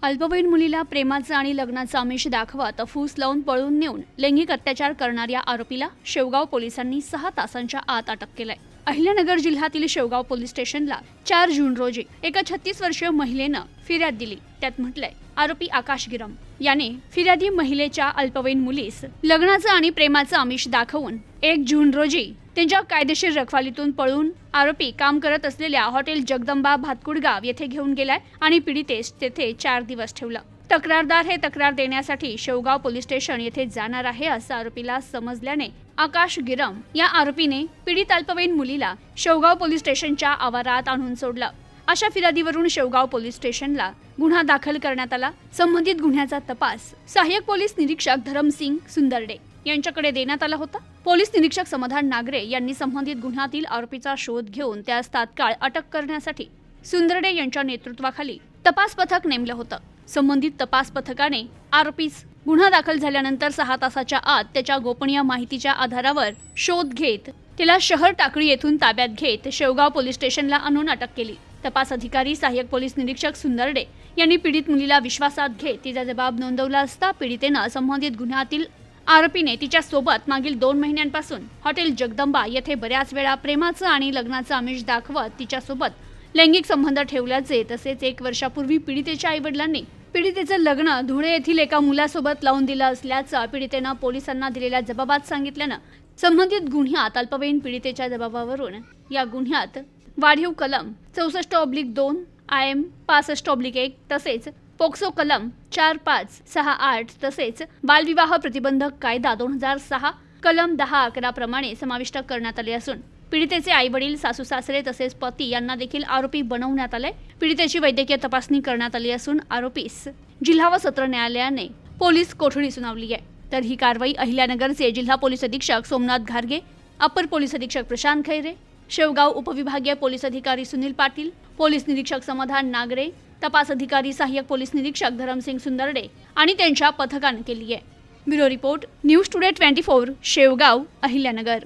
अल्पवयीन मुलीला प्रेमाचं आणि लग्नाचं आमिष दाखवत फूस लावून पळून नेऊन लैंगिक अत्याचार करणाऱ्या आरोपीला शेवगाव पोलिसांनी 6 तासांच्या आत अटक केलंय। अहिल्यानगर जिल्ह्यातील शेवगाव पोलीस स्टेशनला 4 जून रोजी एका 36 वर्षीय महिलेनं फिर्याद दिली। त्यात म्हटलंय, आरोपी आकाश गिरम याने फिर्यादी महिलेच्या अल्पवयीन मुलीस लग्नाचं आणि प्रेमाचं आमिष दाखवून 1 जून रोजी त्यांच्या कायदेशीर रखवालीतून पळून आरोपी काम करत असलेल्या हॉटेल जगदंबा भातकुडगाव येथे घेऊन गेलाय आणि पीडितेस तेथे 4 दिवस ठेवलं। तक्रारदार हे तक्रार देण्यासाठी शेवगाव पोलीस स्टेशन येथे जाणार आहे असं आरोपीला समजल्याने आकाश गिरम या आरोपीने पीडित अल्पवयीन मुलीला शेवगाव पोलीस स्टेशनच्या आवारात आणून सोडलं। अशा फिर्यादीवरून शेवगाव पोलीस स्टेशनला गुन्हा दाखल करण्यात आला। संबंधित गुन्ह्याचा तपास सहाय्यक पोलीस निरीक्षक धरमसिंग सुंदरडे यांच्याकडे देण्यात आला होता। पोलीस निरीक्षक समाधान नागरे यांनी संबंधित गुन्ह्यातील आरोपीचा शोध घेऊन त्यास तात्काळ अटक करण्यासाठी सुंदरडे यांच्या नेतृत्वाखाली तपास पथक नेमलं होतं। संबंधित तपास पथकाने आरोपीस गुन्हा दाखल झाल्यानंतर 6 तासाच्या आत त्याच्या गोपनीय माहितीच्या आधारावर शोध घेत त्याला शहर टाकळी येथून ताब्यात घेत शेवगाव पोलीस स्टेशनला आणून अटक केली। तपास अधिकारी सहाय्यक पोलीस निरीक्षक सुंदरडे यांनी पीडित मुलीला विश्वासात घेत तिचा जबाब नोंदवला असता पीडितेनं संबंधित गुन्ह्यातील आरोपीने तिच्या सोबत मागील 2 महिन्यांपासून हॉटेल जगदंबा येथे बऱ्याच वेळा प्रेमाचं आणि लग्नाचं आमिष दाखवत तिच्या सोबत लैंगिक संबंध ठेवल्याचे तसेच 1 वर्षापूर्वी पीडितेच्या आईवडिलांनी पीडितेचं लग्न धुळे येथील एका मुलासोबत लावून दिलं असल्याचं पीडितेनं पोलिसांना दिलेल्या जबाबात सांगितल्यानं संबंधित गुन्ह्यात अल्पवयीन पीडितेच्या जबाबावरून या गुन्ह्यात वाढीव कलम 64/2 IM 65/1 तसेच पोक्सो कलम 4568 तसेच बालविवाह प्रतिबंधक कायदा 2006 कलम 10-11 प्रमाणे समाविष्ट करण्यात आले असून पीडितेचे आईवडील सासू सासरे तसेच पती यांना देखील आरोपी बनवण्यात आले। पीडितेची वैद्यकीय तपासणी करण्यात आली असून आरोपीस जिल्हा व सत्र न्यायालयाने पोलीस कोठडी सुनावली आहे। तर ही कारवाई अहिल्यानगरचे जिल्हा पोलीस अधीक्षक सोमनाथ घारगे, अपर पोलीस अधीक्षक प्रशांत खैरे, शेवगाव उपविभागीय पोलीस अधिकारी सुनील पाटील, पोलीस निरीक्षक समाधान नागरे, तपास अधिकारी सहाय्यक पोलीस निरीक्षक धरमसिंग सुंदरडे आणि त्यांच्या पथकाने केली आहे। Bureau report, news today 24, Shevgaon, Ahilyanagar.